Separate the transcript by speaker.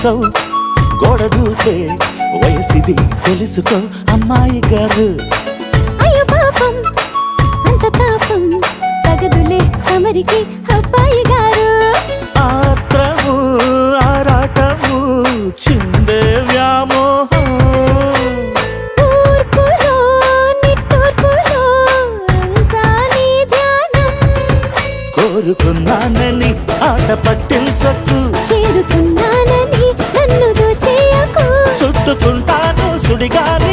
Speaker 1: చేసావు గోడ దూకే వయసిది తెలుసుకో అమ్మాయి గారు
Speaker 2: అయ్యో పాపం అంత తాపం తగదులే తమరికి అబ్బాయి గారు
Speaker 1: ఆత్రము ఆరాటము చిందే వ్యామోహం
Speaker 2: తూర్పులో నిట్టూర్పులో అంతా నీ ధ్యానం
Speaker 1: కోరుకున్నానని ఆట పట్టించకు
Speaker 2: చేరుకున్నానని నన్ను దోచేయకు
Speaker 1: చుట్టుకుంటాను సుడిగాలి